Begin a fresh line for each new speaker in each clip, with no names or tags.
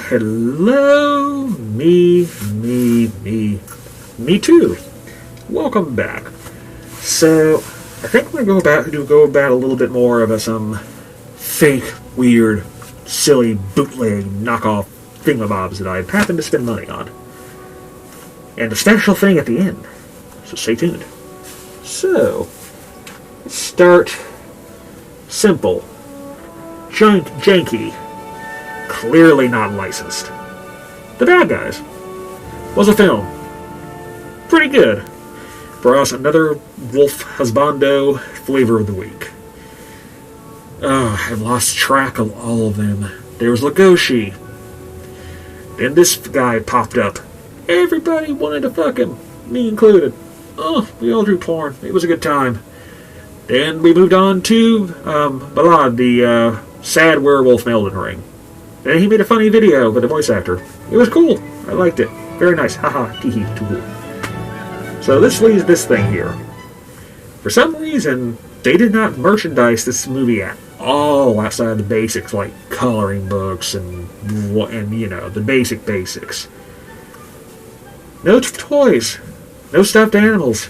hello, me too. Welcome back. So, I think we're going to go about a little bit more of some fake, weird, silly, bootleg, knockoff thingamabobs that I happen to spend money on. And a special thing at the end. So stay tuned. So, let's start simple. Janky. Clearly not licensed. The Bad Guys was a film. Pretty good. Brought us another Wolf Husbando flavor of the week. I've lost track of all of them. There was Legoshi. Then this guy popped up. Everybody wanted to fuck him, me included. We all drew porn. It was a good time. Then we moved on to Ballad, the sad werewolf in Elden Ring. Then he made a funny video with a voice actor. It was cool. I liked it. Very nice. Haha. Hee too cool. So this leaves this thing here. For some reason, they did not merchandise this movie at all outside of the basics like coloring books and the basics. No toys. No stuffed animals.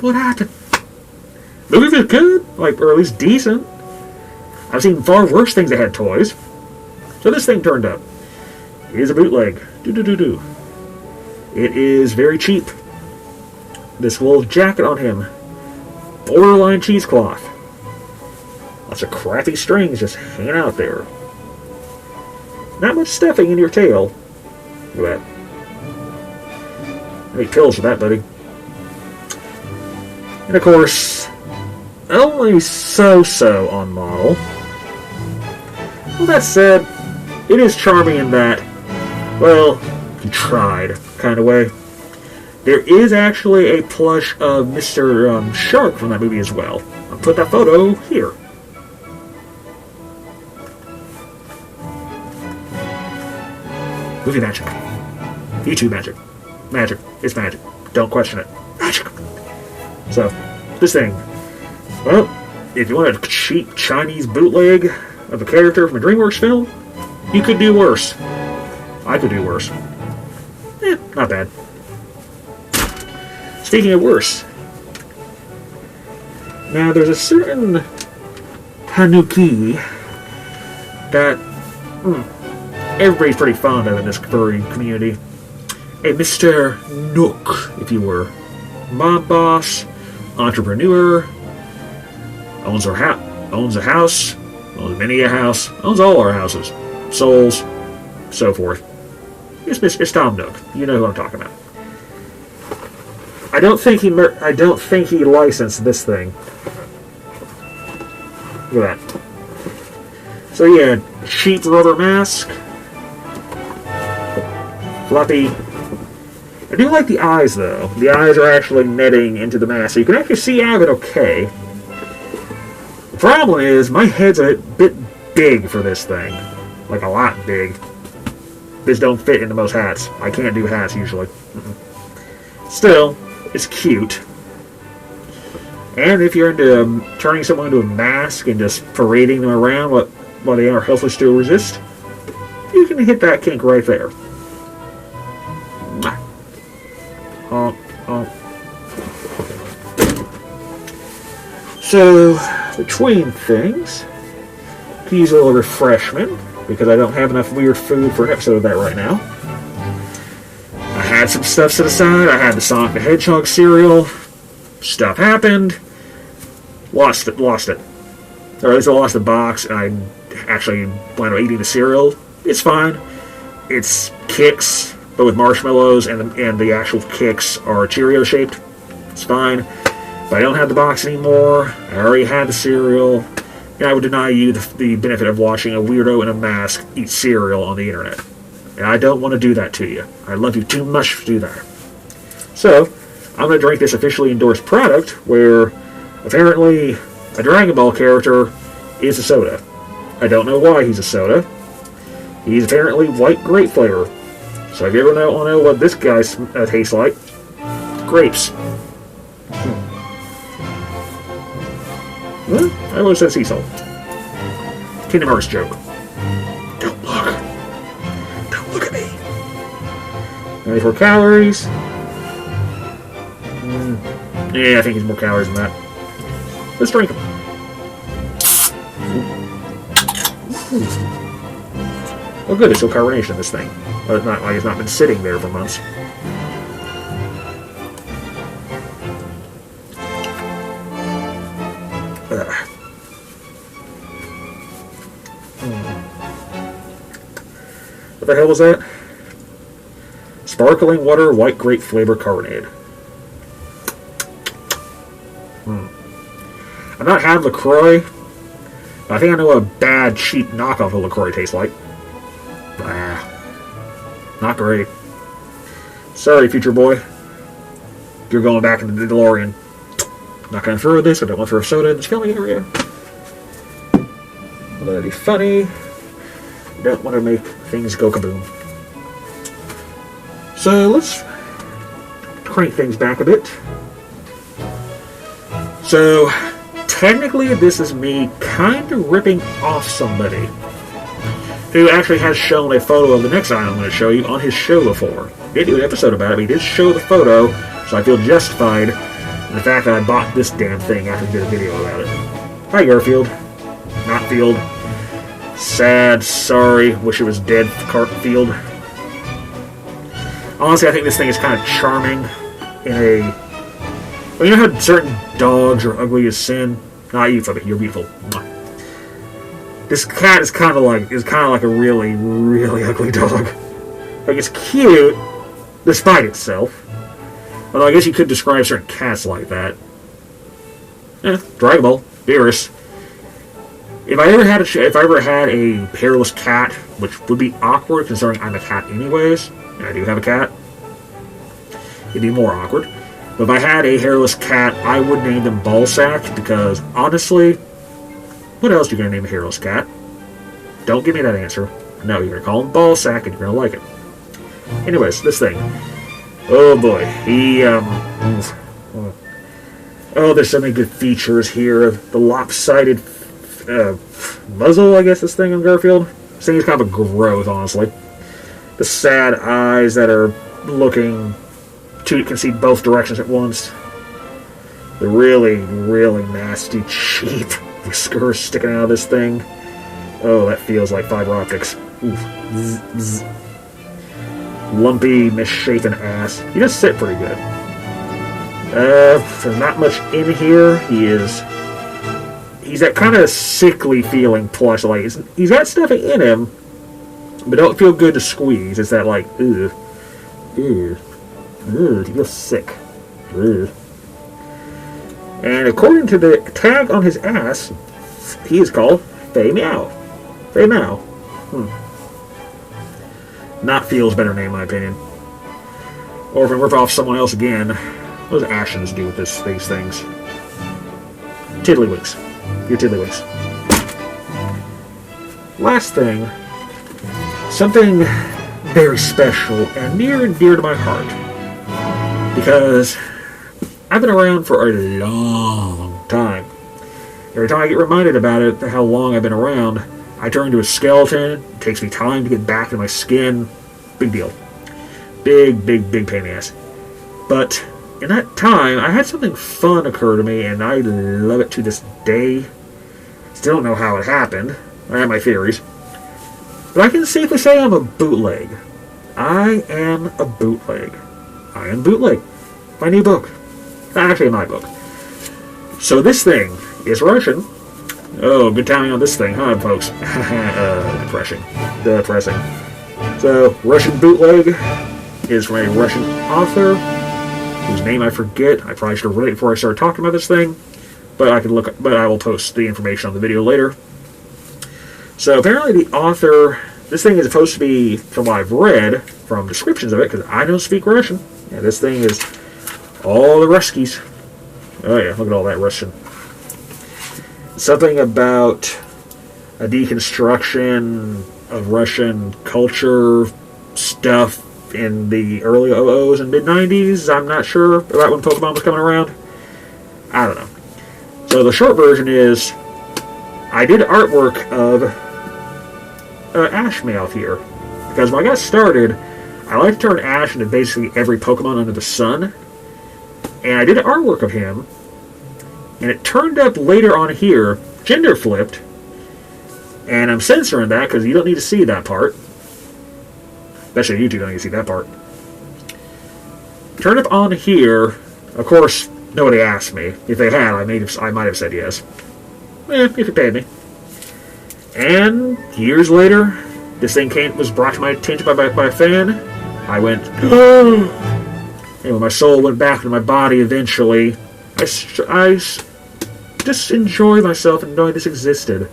What happened? Movie was good, or at least decent. I've seen far worse things that had toys. So this thing turned up. It is a bootleg. It is very cheap. This little jacket on him. Borderline cheesecloth. Lots of crappy strings just hanging out there. Not much stuffing in your tail. Look at that. Any pills for that, buddy. And of course, only so-so on model. Well, that said, it is charming in that, well, he tried kind of way. There is actually a plush of Mr. Shark from that movie as well. I'll put that photo here. Movie magic. YouTube magic. Magic. It's magic. Don't question it. Magic. So, this thing. Well, if you want a cheap Chinese bootleg of a character from a DreamWorks film, you could do worse. I could do worse. Not bad. Speaking of worse, now there's a certain tanuki that everybody's pretty fond of in this furry community. A Mr. Nook, if you were. Mob boss, entrepreneur, owns a house, owns many a house, owns all our houses, souls, so forth. It's Tom Nook. You know who I'm talking about. I don't think he licensed this thing. Look at that. So yeah, cheap rubber mask, floppy. I do like the eyes though. The eyes are actually netting into the mask, so you can actually see out of it okay. The problem is my head's a bit big for this thing, like a lot big. This don't fit into most hats. I can't do hats usually. Still, it's cute. And if you're into turning someone into a mask and just parading them around while they are helpless to resist, you can hit that kink right there. So, between things, I could use a little refreshment, because I don't have enough weird food for an episode of that right now. I had some stuff set aside. I had the Sonic the Hedgehog cereal. Stuff happened. Lost it. Or at least I lost the box, and I actually planned on eating the cereal. It's fine. It's Kix, but with marshmallows, and the actual Kix are Cheerio shaped. It's fine. But I don't have the box anymore. I already had the cereal. And I would deny you the benefit of watching a weirdo in a mask eat cereal on the internet. And I don't want to do that to you. I love you too much to do that. So, I'm going to drink this officially endorsed product where apparently a Dragon Ball character is a soda. I don't know why he's a soda. He's apparently white grape flavor. So if you ever want to know what this guy tastes like, grapes. Well, I almost said sea salt. Kingdom Hearts joke. Don't look. 94 calories. Yeah, I think he's more calories than that. Let's drink him. Well, good. There's still carbonation in this thing. But it's not like it's not been sitting there for months. What the hell was that? Sparkling water, white grape flavor carbonade. I've not had LaCroix, but I think I know what a bad, cheap knockoff of LaCroix tastes like. Not great. Sorry, future boy. You're going back into the DeLorean. Not going to throw this. I don't want to throw soda in this filming area. That'd be funny. Don't want to make things go kaboom. So let's crank things back a bit. So technically this is me kind of ripping off somebody who actually has shown a photo of the next item I'm going to show you on his show before. He did do an episode about it, but he did show the photo, so I feel justified in the fact that I bought this damn thing after he did a video about it. Hi Garfield. Not Field. Sad, sorry, wish it was dead, Garfield. Honestly, I think this thing is kind of charming in a... Well, you know how certain dogs are ugly as sin? Not you, Fubby, you're beautiful. This cat is kind of like a really, really ugly dog. Like, it's cute, despite itself. Although I guess you could describe certain cats like that. Dragon Ball, Beerus. If I ever had a hairless cat, which would be awkward considering I'm a cat anyways, and I do have a cat, it'd be more awkward. But if I had a hairless cat, I would name them Ballsack, because honestly, what else are you going to name a hairless cat? Don't give me that answer. No, you're going to call him Ballsack and you're going to like it. Anyways, this thing. Oh boy. Oh, there's so many good features here. The lopsided muzzle, I guess, this thing on Garfield. This thing is kind of a growth, honestly. The sad eyes that are looking to can see both directions at once. The really, really nasty, cheap whiskers sticking out of this thing. Oh, that feels like fiber optics. Oof. Zzz, zzz. Lumpy, misshapen ass. He does sit pretty good. There's not much in here. He's that kind of sickly feeling plush. Like, he's got stuff in him, but don't feel good to squeeze. It's that, like, ugh. Ugh. Ugh. He feels sick. Ugh. And according to the tag on his ass, he is called Fei Meow. Fei Meow. Not Field's better name, in my opinion. Or if I rip off someone else again, what does Ashens do with these things? Tiddlywinks. Your Tiddlywinks. Last thing, something very special and near and dear to my heart. Because I've been around for a long time. Every time I get reminded about it, how long I've been around, I turn into a skeleton. It takes me time to get back to my skin. Big deal. Big, big, big pain in the ass. But in that time, I had something fun occur to me, and I love it to this day. Still don't know how it happened. I have my theories. But I can safely say I'm a bootleg. I am a bootleg. I am Bootleg. My new book. Actually, my book. So this thing is Russian. Oh, good timing on this thing, huh, folks? Depressing. So, Russian Bootleg is from a Russian author whose name I forget. I probably should have read it before I started talking about this thing, but I will post the information on the video later. So apparently the author, this thing is supposed to be, from what I've read, from descriptions of it, because I don't speak Russian. Yeah, this thing is all the Ruskies. Oh yeah, look at all that Russian. Something about a deconstruction of Russian culture stuff in the early 00s and mid-90s. I'm not sure about when Pokemon was coming around. I don't know. So the short version is, I did artwork of Ashmeowth here. Because when I got started, I like to turn Ash into basically every Pokemon under the sun. And I did an artwork of him. And it turned up later on here, gender flipped. And I'm censoring that because you don't need to see that part. Especially you two don't need to see that part. Turned up on here. Of course, nobody asked me. If they had, I might have said yes. If you paid me. And years later, this thing was brought to my attention by a fan. I went, oh! And when my soul went back to my body eventually, I just enjoyed myself and knowing this existed.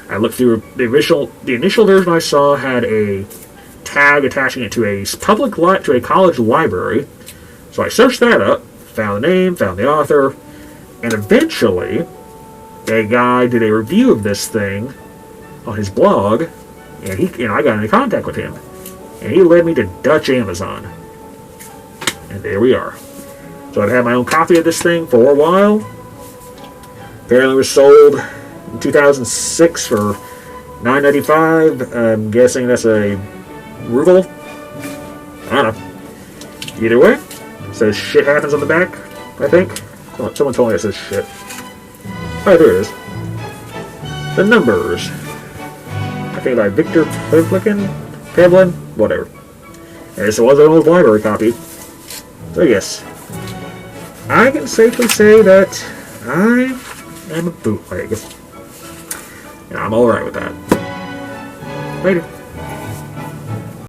I looked through the initial version I saw had a tag attaching it to a college library. So I searched that up, found the name, found the author, and eventually a guy did a review of this thing on his blog, and I got into contact with him, and he led me to Dutch Amazon, and there we are. So I've had my own copy of this thing for a while. Apparently it was sold in 2006 for $9.95. I'm guessing that's a ruble. I don't know. Either way, it says shit happens on the back, I think. Someone told me it says shit. Oh, there it is. The numbers. I think by Victor Pevlin, whatever. And this was an old library copy. So yes, I can safely say that I am a bootleg. And I'm alright with that. Later.